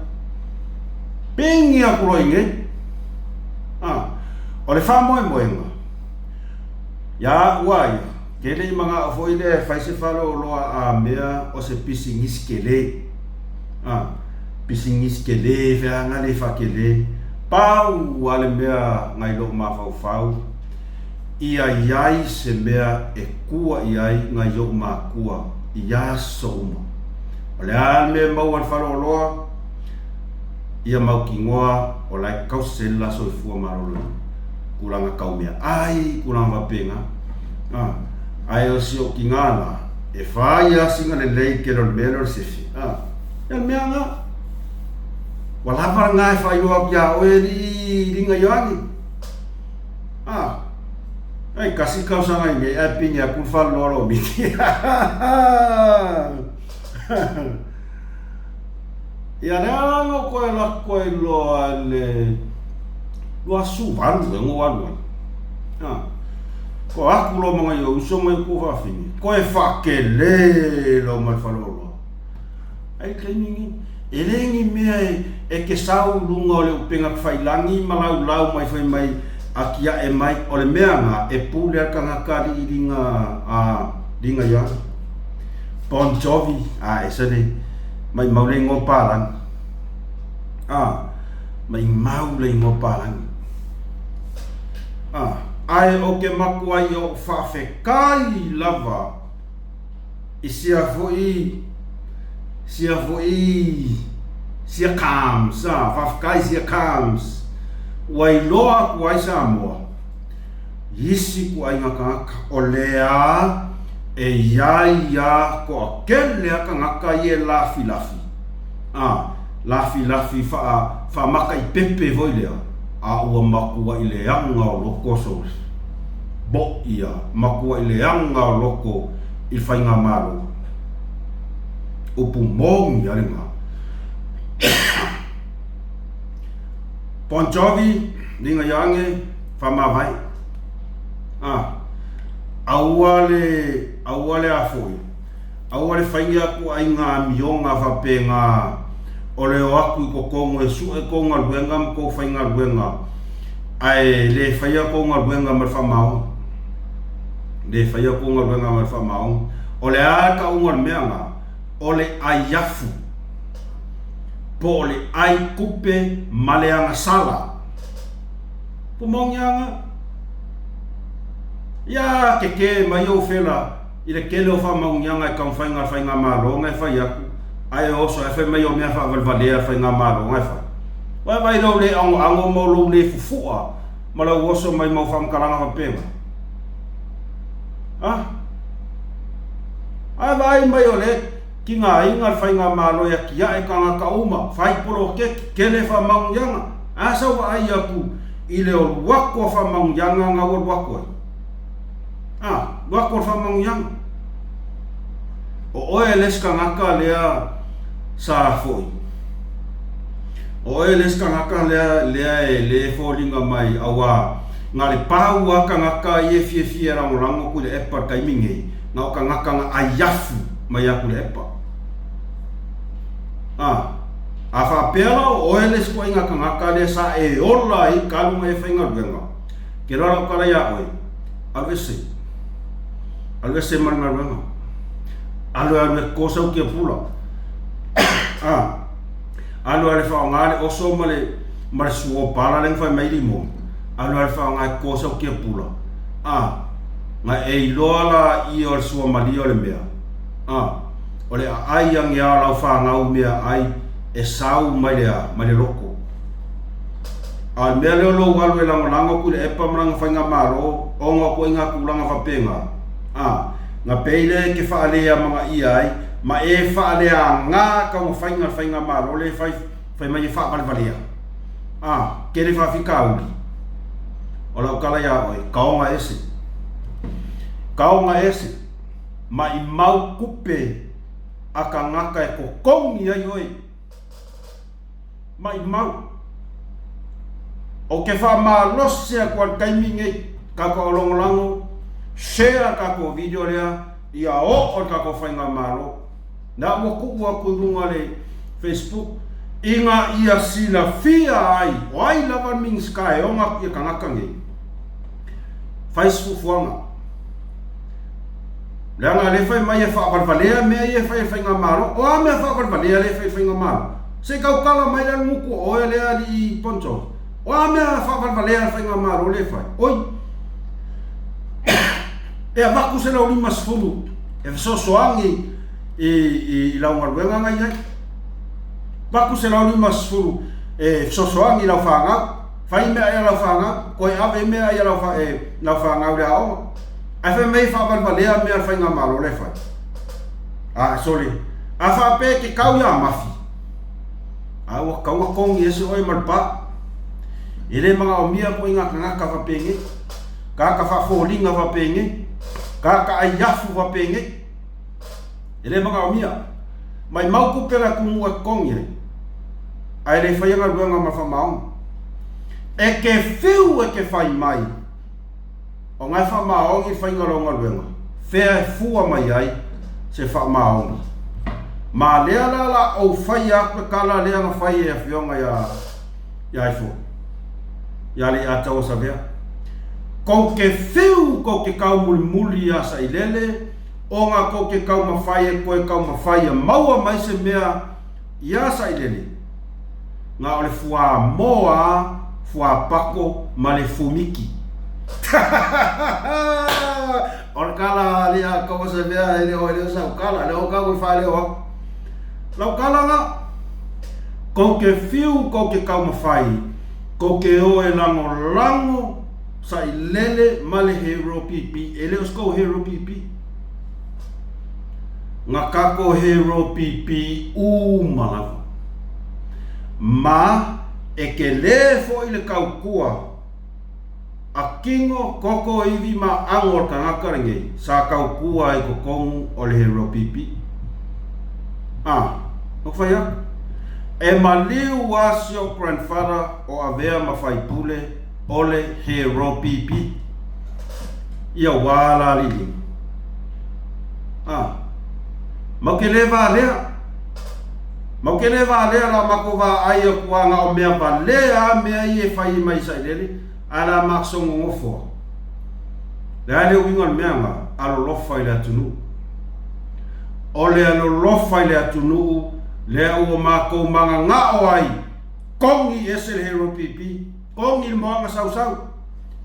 Pingi a kuro inge. O le wha moenga. Ia uai, kele I mga afoi le whaise whalo loa a mea o se pisingis kele. Pisingis kele, whea ngale whakele. Pau ale mea ngai lo mawhau. Ia iai se mea e kua iai ngai yo ma kua. Ia souma. O le a mea mau al whalo loa. Ia mau ki ngoa o lai kausela soifua marolo. Kulanga kau mea ai, kulanga wapenga. Ai o si o ki ngana. E whai asinga le lei ke ron mea sefi. Ia mea nga. Walapara ngai whai loa kia oe ri ringa yoangi. Ai kasi kau sanga inge e pinga kulwha loro miki. Ia rea no koe la koe loa le loa suwanu e ngoanu. Ko aku lo mga yo uso mo ko whawhini. Koe whakele lo mai whalolo. Ai kainingi. E rengi mea e ke sau lunga o le upenga kwhailangi malau lau mai whai mai a kia e mai o le mea nga e pule a kangakari I ringa ia. Bon Jovi e sane mai maule ngō pārang. Mai maule ngō pārang. Ai o ke maku ai o whawhekai lava. I sia kams, whawhekai sia kams. Wai loa ku ai Samoa. Isi ku ai ngaka o lea e ia ko a kele aka ngaka I e lafi. Lafi wha maka I pepe voi lea. A ua makua I le anga o loko so. Bo ia, makua I le anga o loko I whainga maro. Upu mongi aringa. Bon Jovi, ringa yange, whamawai. Auale afoi. Auale whainga aku ai ngā mionga whapenga. O leo aku I ko kongo e su e konga luenga mko whainga luenga. Ai le whaia konga luenga mar whamau. Le whaia konga luenga mar whamau. O le aka ungar meanga. O le aiafu. Po le ai kupe maleanga sala. Po mongianga. Ia keke mai o whela. I le kele o whamaungianga I kam whainga maronga e whai aku. Ai oso e whai mai o mea whavalvalea whainga maronga e whai. Wai vai rau le ango mo lo le fufua. Ma lau oso mai mau whamkaranga whapenga. Ai vai mai o le ki ngā inga whainga maro ia kia e kanga ka uma. Whai poro kele whamaungianga. Asa wa ai aku I le o wako whamaungianga ngā o wako. Wako whamaungianga. O oe leska ngaka lea sa foi. O oe leska ngaka lea e le fōringa mai awa ngā le pāu aka ngaka I e fie rangorango ku le epa taimingei. Ngā o ka ngaka ngā aiafu mai aku le epa. A whapela o oe leska ko inga ka ngaka lea sa e ola I kalunga e whainga ruenga. Ke rara o kara ia oe. Alwese maranga ruenga. Alwe kosau kia pula. Alwe whaongare oso mare suo pala leng whai mairi mo. Alwe whaongare kosau kia pula. Nga e iloa la I o suo mali o le mea. O le ai ang ia lau whaangau mea ai e sau mai le loko. Al mea leo lo alwe lango ku le epa maranga whainga maro. Onga ko inga kulanga whapenga. Nga peile ke whaalea mga iai, ma e whaalea ngā ka mo whainga maro le whai mai e whaavalvalea. Kere whawhikauri. O lau kala ia oe, kaonga ese. Ma I mau kupe a ka ngaka e kokongi ai oe. Ma I mau. O ke whaamalosia kua kaimingei, ka ka olongolango, share kako video lea ia o kako whainga maro na mo ku runga le Facebook inga ia sila fia ai o ai lava ming sky o nga ia Kagaka ngi Facebook fuanga langa le fai mai fa valvalea me ia fai nga maro o me fa valvalea le fai nga maro se kau kala mai dan muku o le ali poncho o me fa valvalea fai nga maro le fai oi e avaku se la lima sfulu e so soangi i la ngalwenga ngai ai vaku se la lima sfulu e so soangi la fanga fai me ai la fanga ko ave me ai la fanga ura o ai fa me fa valvalea me fai nga maro le fai sorry a fa pe ke kau ya mafi wa kau kongi ese oi malpa ele mga omia ko inga Kagaka fa penge ka fa folinga fa penge ka ayafu fa penge ele mga omia mai mau ku pela ku mua kongi ai le fai nga luenga ma fa mau e ke fiu e ke fai mai o ngai fa mau ngi fai nga luenga fe fua mai ai se fa mau ma lea la o fai a kala lea nga fai e fionga ya ifo ya li ata o sabea ko ke fiu ko ke kau muli asa ilele o nga ko ke kau mawhai e koe kau mawhai e maua mai se mea ia sa ilele nga ole fua moa fua pako ma le fumiki o kala lea kau se mea ele o ele sa kala le o kau whai le o lau kala nga ko ke fiu ko ke kau mawhai ko ke o e lango sa ilele male hero pipi ele osko hero pipi nga kako hero pipi malava ma e ke le fo ile kaukua a kingo koko iwi ma angor Kagaka ringe sa kaukua e kokongu o le hero pipi o faya e maliu wasio grandfather o avea mawhaipule ole hero pipi ia wala lili mau ke lewa lea la mako wa aia kuanga o mea wa lea mea ie whai mai sa ilele ala maksongo ngofo lea leo wingon mea nga alo lofa ile atunu ole alo lofa ile atunu lea ua mako manga ngao ai kongi ese hero pipi kongi moanga sau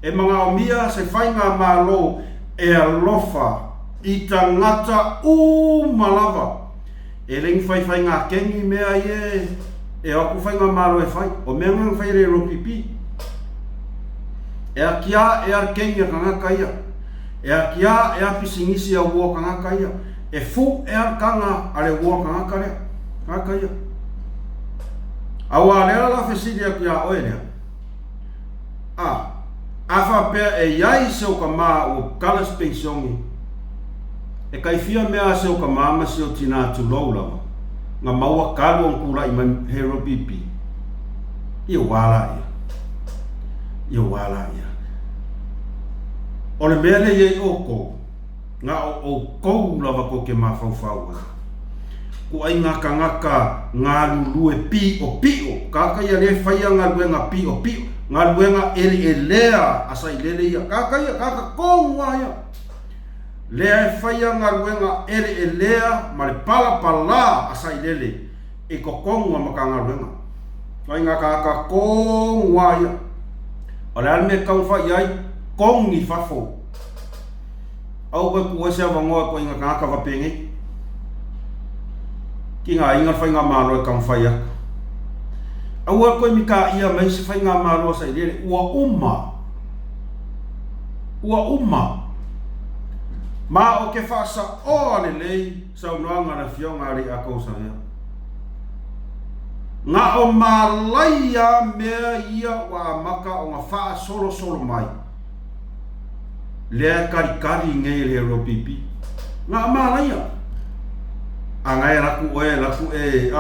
e mga omia se whainga malo e alofa i tangata malava e ling whai ngā kengi mea e aku whainga malo e whai o mea ngang whai hero pipi e a kia e ar kengi a Kagaka ia e a kia e a pisingisi a ua Kagaka ia e fu e ar kanga ale ua Kagaka lea Kagaka ia awa lea la fesidi aku ia oe lea afa pea e iai se o kama o kalas pensiongi e kaifia mea se o kama ma se o tina tulou lava nga maua kalu on kula i man hero pipi ia wala ia o le mea le iei oko nga o kou lava ko ke mawhauwhau ko ai ngā Kagaka ngā lulue pi o Kagaka ia le whaia ngā luenga pi o ngā luenga e lea asa i lele ia Kagaka kongwa ia lea e whaia ngā luenga e lea ma le pala asa i lele e kokongwa maka ngā luenga ai ngā Kagaka kongwa ia o le alme kaunwha iai kongi fafo au koe kua sea wangoa ko inga Kagaka wapenge ki ngā inga whainga mālo e kaunwha ia aua koe mika ia mai se whainga mālo sa i lele ua uma ma o ke whaasa o ane lei saunoaga na fionga ri a kousa hea ngā o malaia mea ia wa maka o ngā whaa solo mai lea karikari ngei le hero pipi ngā malaia a ngai raku e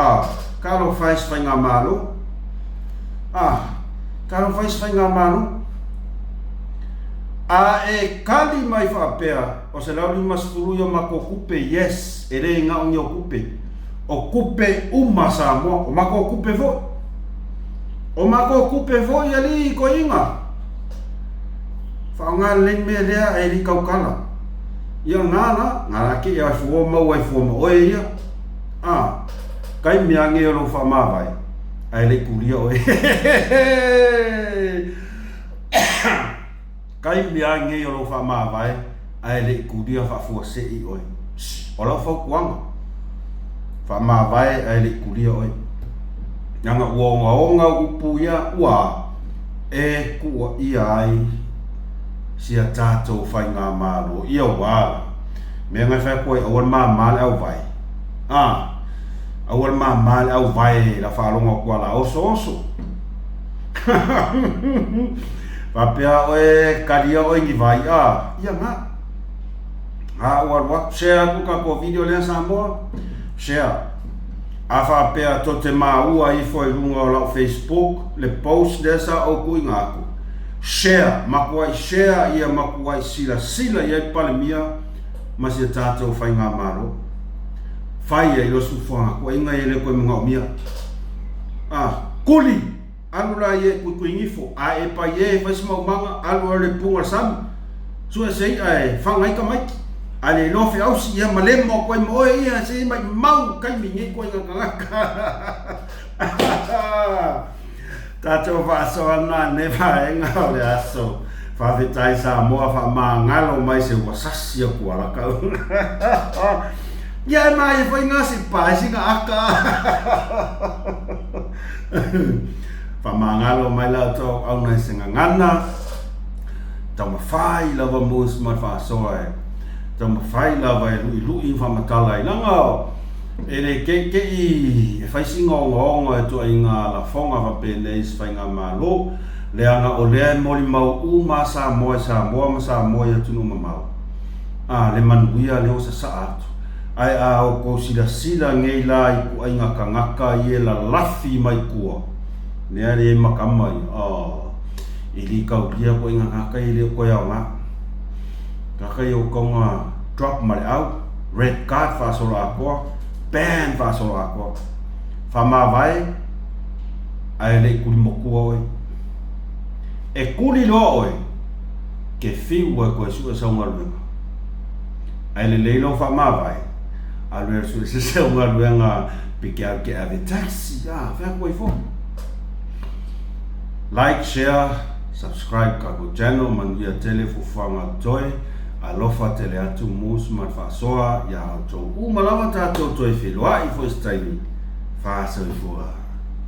karo whais whainga mālo karo whais whainga mālo a e kali mai whaapea o se lau lima skuru yo mako kupe yes e rei ngā ongi o kupe o kupe uma Samoa o mako kupe vo o mako kupe vo ali ko inga fa nga len me lea e li kaukala ia ngana ki ia fu ma o ia kai miange o lo fa ma vai ai le kulia o kai miange o lo fa ma vai ai le kulia fa fu se i o o lo fa kuanga fa ma vai ai le kulia o nga onga upu ia ua e ku ia ai sia tato fai ngā malo ia wala me ngai fai koe awal mal au vai awal mal au vai la whalonga kua la oso papea oe kalia oe ngi vai ia ngā awal wak share kuka ko video lea Samoa share whapea to te maua i foi runga o lau Facebook le post desa au kui ngaku share makuai share ia makuai sila ia i Palemia ma se tātou whai ngā maro whai e losu whanga kua inga e le koe mga o mia kuli alu la ie kui ngifo a e pa ie whai simau manga alu a le punga sami sua sei ai whangai ka maiki a le lofi ausi ia malemo koe moe ia se mai mau kai mingi koe ngā Kagaka Tātou whaasoa nā ne whaenga o le aso whawhetai Samoa wha ngalo mai se wasasi a kua rakau ia mai e whai ngasi paisi ngā aka wha ngalo mai lau tau au nai se ngana tau mawhai lawa MUSS ma le whaasoa e tau mawhai lawa e lui whamatala i langau e le ke i e whai singa o e tua i ngā la whonga whapene is whai ngā malo le anga o lea mori mau ma Samoa ma Samoa i atunu mau le manuia leo sa atu ai o ko sila ngei la i ku ai ngā Kagaka i e la lafi mai kua nea le makamai i li kauria ko i ngā Kagaka i leo koe au ngā Kagaka i o konga drop mare au red card whasora a koa ban whasora a koa whama vai ai le kuri mokua oi e kuri loa oi ke whiu e koe sua saunga luenga ai le leilo whama vai a lue sua saunga luenga pike au ke ave taxi whea koe fo like, share, subscribe ka ko channel manuia tele fufanga toi alofa tele atu MUSS ma le fa'asoa ia autou umalawa tatou toi whelua i fo istaili fa'asoifua